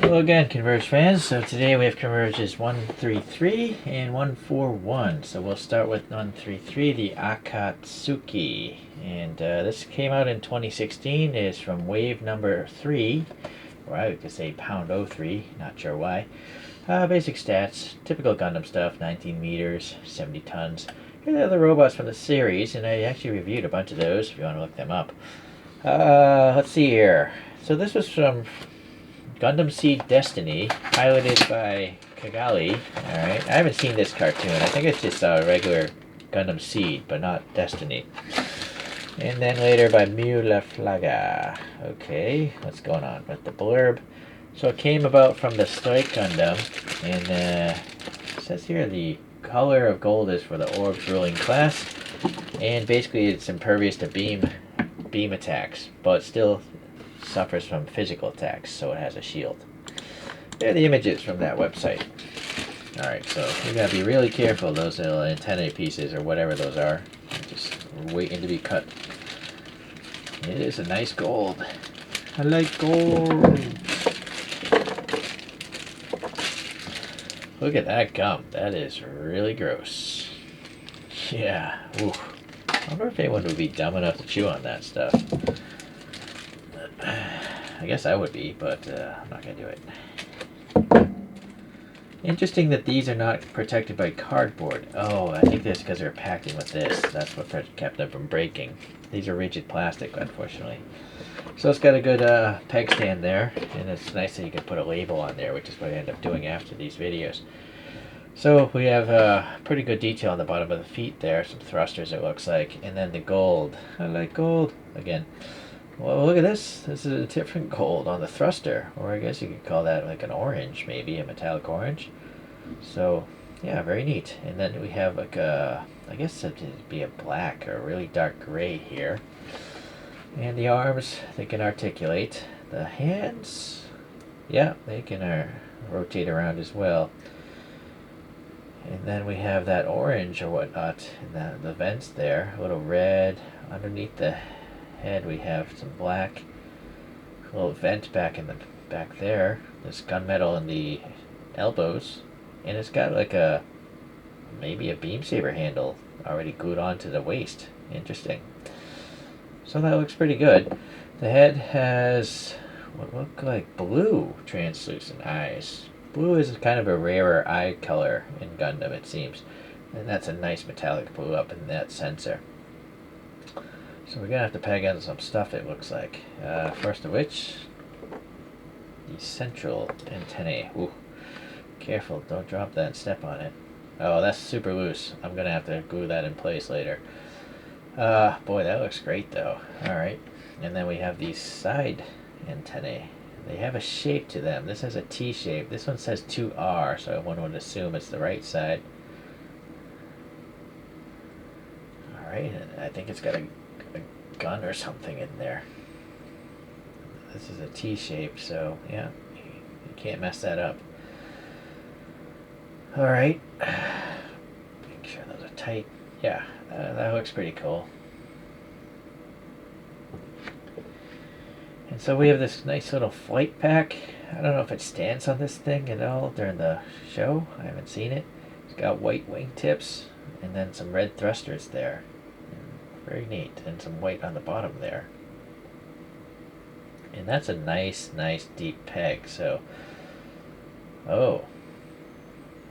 Hello again, Converge fans. So today we have Converges 133 and 141. So we'll start with 133, the Akatsuki. And this came out in 2016. It is from wave number 3, or I could say pound '03, not sure why. Basic stats, typical Gundam stuff, 19 meters, 70 tons. Here are the other robots from the series, and I actually reviewed a bunch of those if you want to look them up. Let's see here. So this was from Gundam Seed Destiny, piloted by Kigali. Alright, I haven't seen this cartoon. I think it's just a regular Gundam Seed, but not Destiny. And then later by Mew La Flaga. Okay, what's going on with the blurb? So it came about from the Strike Gundam, and it says here the color of gold is for the orb's ruling class, and basically it's impervious to beam attacks, but still suffers from physical attacks, so it has a shield. There are the images from that website. Alright, so you gotta be really careful, those little antennae pieces or whatever those are. Just waiting to be cut. It is a nice gold. I like gold. Look at that gum. That is really gross. Yeah. Ooh. I wonder if anyone would be dumb enough to chew on that stuff. I guess I would be, but I'm not going to do it. Interesting that these are not protected by cardboard. Oh, I think that's because they're packing with this. That's what kept them from breaking. These are rigid plastic, unfortunately. So it's got a good peg stand there, and it's nice that you can put a label on there, which is what I end up doing after these videos. So we have pretty good detail on the bottom of the feet there, some thrusters it looks like, and then the gold. I like gold. Again. Well, look at this. This is a different gold on the thruster, or I guess you could call that like an orange, maybe, a metallic orange. So, yeah, very neat. And then we have like a, I guess it'd be a black or a really dark gray here. And the arms, they can articulate. The hands, yeah, they can rotate around as well. And then we have that orange or whatnot in the vents there, a little red underneath the head. We have some black, a little vent back there. There's gunmetal in the elbows, and it's got like maybe a beam saber handle already glued onto the waist. Interesting. So that looks pretty good. The head has what look like blue translucent eyes. Blue is kind of a rarer eye color in Gundam, it seems, and that's a nice metallic blue up in that sensor. So we're going to have to peg on some stuff, it looks like. First of which, the central antennae. Ooh, careful, don't drop that and step on it. Oh, that's super loose. I'm going to have to glue that in place later. Boy, that looks great though. Alright, and then we have these side antennae. They have a shape to them. This has a T shape. This one says 2R, so one would assume it's the right side. Alright, and I think it's got a gun or something in there. This is a T shape, so yeah, you can't mess that up. Alright, make sure those are tight. Yeah, that looks pretty cool. And so we have this nice little flight pack. I don't know if it stands on this thing at all during the show. I haven't seen it. It's got white wingtips and then some red thrusters there. Very neat, and some white on the bottom there. And that's a nice deep peg, so... Oh,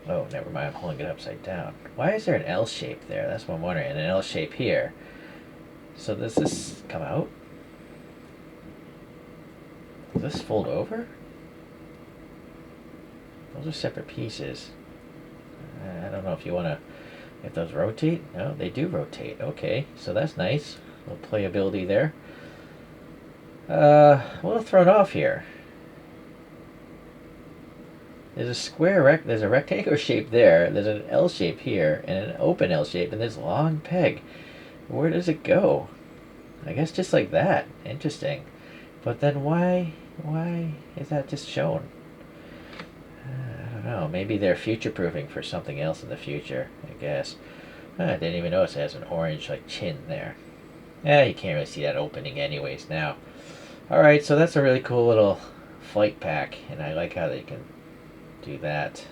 never mind, I'm holding it upside down. Why is there an L shape there? That's what I'm wondering, and an L shape here. So does this come out? Does this fold over? Those are separate pieces. I don't know if you want to... If those rotate? No, they do rotate. Okay, so that's nice. A little playability there. A little thrown off here. There's a rectangular shape there. There's an L shape here, and an open L shape, and this long peg. Where does it go? I guess just like that. Interesting. But then why is that just shown? I don't know. Maybe they're future-proofing for something else in the future, I guess. I didn't even notice it has an orange like chin there. You can't really see that opening anyways now. Alright, so that's a really cool little flight pack, and I like how they can do that.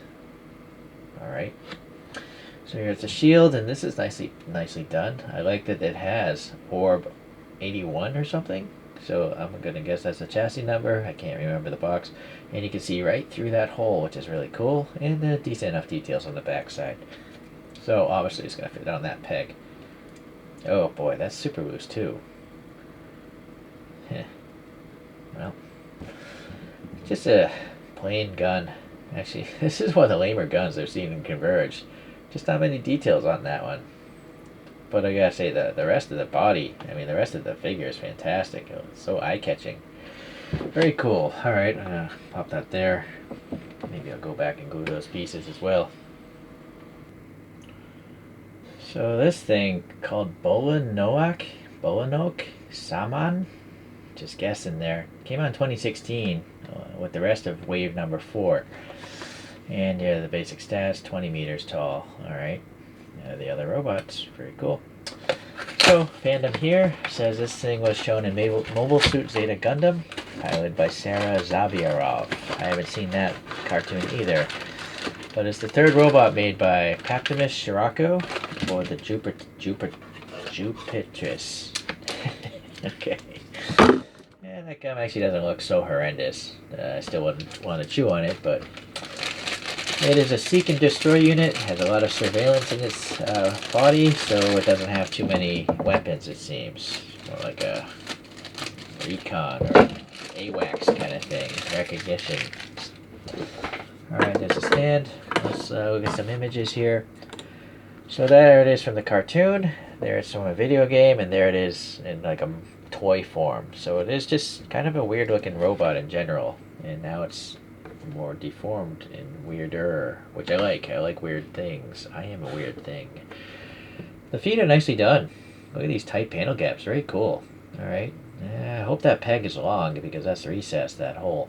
Alright. So here's the shield, and this is nicely done. I like that it has Orb 81 or something. So I'm going to guess that's the chassis number. I can't remember the box. And you can see right through that hole, which is really cool. And decent enough details on the back side. So obviously it's going to fit on that peg. Oh boy, that's super loose too. Well, just a plain gun. Actually, this is one of the lamer guns I've seen in Converge. Just not many details on that one. But I gotta say, the rest of the body, I mean, the rest of the figure is fantastic. It's so eye-catching. Very cool. Alright, I'm gonna pop that there. Maybe I'll go back and glue those pieces as well. So this thing called Bolinoak Sammahn, just guessing there, came out in 2016 with the rest of wave number 4. And yeah, the basic stats, 20 meters tall. Alright. The other robots, very cool. So, fandom here says this thing was shown in Mobile Suit Zeta Gundam, piloted by Sarah Zabiarov. I haven't seen that cartoon either. But it's the third robot made by Paptimus Shirako for the Jupitris. Okay. Yeah, that gum actually doesn't look so horrendous. I still wouldn't want to chew on it, but it is a seek and destroy unit. It has a lot of surveillance in its body, so it doesn't have too many weapons, it seems. More like a recon or AWACS kind of thing. Recognition. Alright, there's a stand. Let's look at some images here. So there it is from the cartoon. There it's from a video game, and there it is in like a toy form. So it is just kind of a weird looking robot in general. And now it's more deformed and weirder, which I like. I like weird things. I am a weird thing. The feet are nicely done. Look at these tight panel gaps. Very cool. Alright. I hope that peg is long because that's the recess, that hole.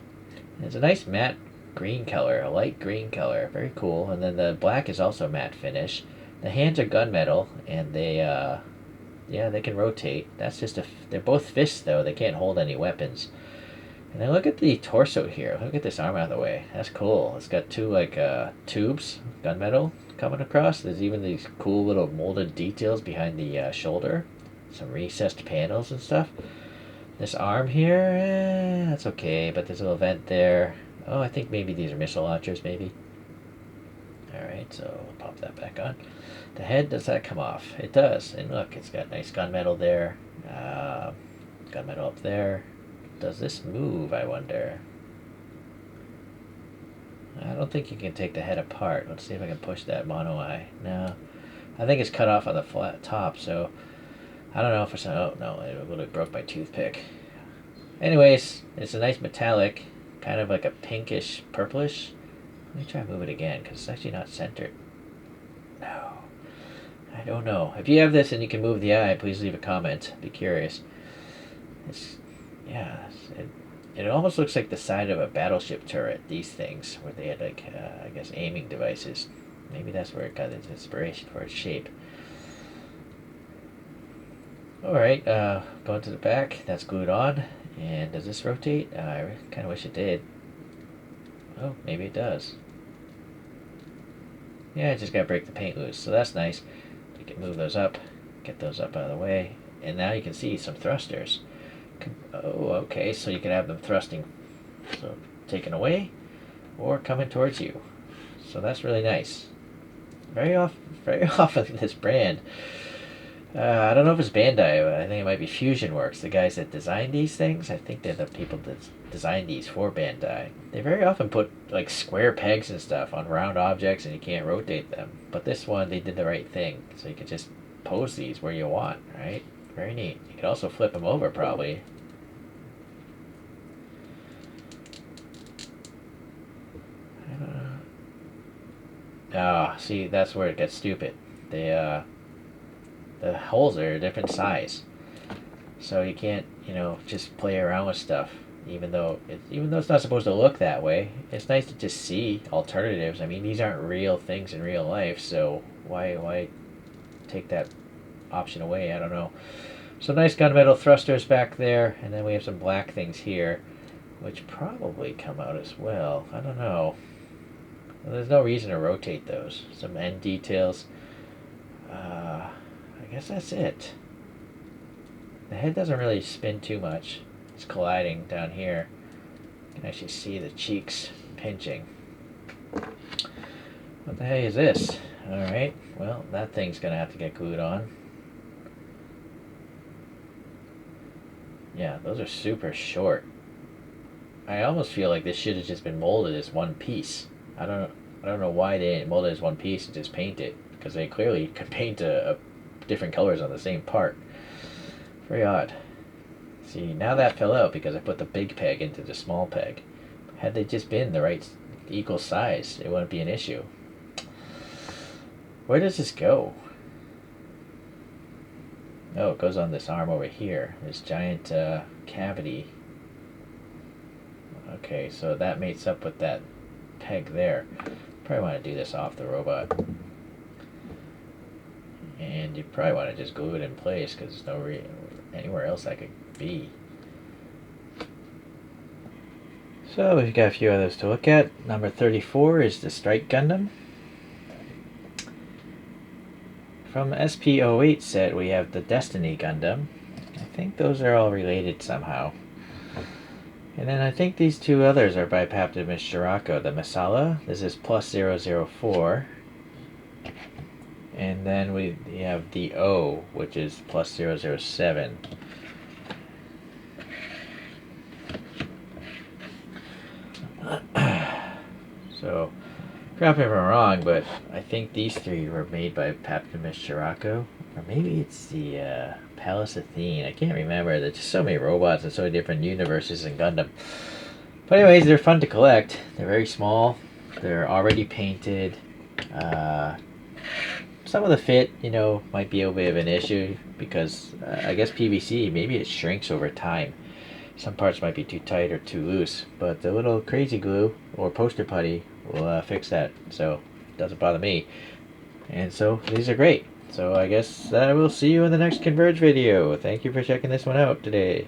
And it's a nice matte green color, a light green color. Very cool. And then the black is also matte finish. The hands are gunmetal, and they, yeah, they can rotate. That's just they're both fists though. They can't hold any weapons. And then look at the torso here. Look at this arm out of the way. That's cool. It's got two like tubes, gunmetal, coming across. There's even these cool little molded details behind the shoulder. Some recessed panels and stuff. This arm here, that's okay, but there's a little vent there. Oh, I think maybe these are missile launchers, maybe. Alright, so we'll pop that back on. The head, does that come off? It does. And look, it's got nice gunmetal there. Gunmetal up there. Does this move, I wonder? I don't think you can take the head apart. Let's see if I can push that mono eye. No. I think it's cut off on the flat top, so I don't know if it's... Oh, no, it would have broke my toothpick. Anyways, it's a nice metallic, kind of like a pinkish, purplish. Let me try and move it again, because it's actually not centered. No. I don't know. If you have this and you can move the eye, please leave a comment. Be curious. It's... Yeah, it almost looks like the side of a battleship turret, these things, where they had, like, I guess, aiming devices. Maybe that's where it got its inspiration for its shape. Alright, going to the back, that's glued on. And does this rotate? I kind of wish it did. Oh, maybe it does. Yeah, I just gotta break the paint loose, so that's nice. You can move those up, get those up out of the way. And now you can see some thrusters. Oh, okay, so you can have them thrusting, so taken away or coming towards you. So that's really nice. Very often this brand, I don't know if it's Bandai, but I think it might be Fusion Works, the guys that design these things. I think they're the people that design these for Bandai. They very often put like square pegs and stuff on round objects and you can't rotate them. But this one, they did the right thing, so you can just pose these where you want, right? Very neat. You could also flip them over, probably. Ah, see, that's where it gets stupid. The holes are a different size, so you can't, just play around with stuff. Even though it's not supposed to look that way, it's nice to just see alternatives. I mean, these aren't real things in real life, so why take that option away? I don't know. So nice gunmetal thrusters back there, and then we have some black things here. which probably come out as well. I don't know. Well, there's no reason to rotate those. Some end details. I guess that's it. The head doesn't really spin too much. It's colliding down here. You can actually see the cheeks pinching. What the heck is this? Alright, well, that thing's gonna have to get glued on. Yeah, those are super short. I almost feel like this should have just been molded as one piece. I don't know why they didn't mold it as one piece and just paint it, because they clearly could paint different colors on the same part. Very odd. See, now that fell out because I put the big peg into the small peg. Had they just been the right equal size, it wouldn't be an issue. Where does this go? Oh, it goes on this arm over here. This giant cavity. Okay, so that mates up with that peg there. Probably want to do this off the robot. And you probably want to just glue it in place because there's no anywhere else that could be. So we've got a few others to look at. Number 34 is the Strike Gundam. From the SP08 set we have the Destiny Gundam. I think those are all related somehow. And then I think these two others are by Paptimus Shirako. The Masala, this is plus 004. And then we have the O, which is plus 007. So, correct me if I'm wrong, but I think these three were made by Paptimus Shirako. Or maybe it's the Palace Athene. I can't remember. There's just so many robots and so many different universes in Gundam. But anyways, they're fun to collect. They're very small. They're already painted. Some of the fit, might be a bit of an issue because I guess PVC, maybe it shrinks over time. Some parts might be too tight or too loose, but the little crazy glue or poster putty will fix that, so it doesn't bother me. And so these are great. So I guess I will see you in the next Converge video. Thank you for checking this one out today.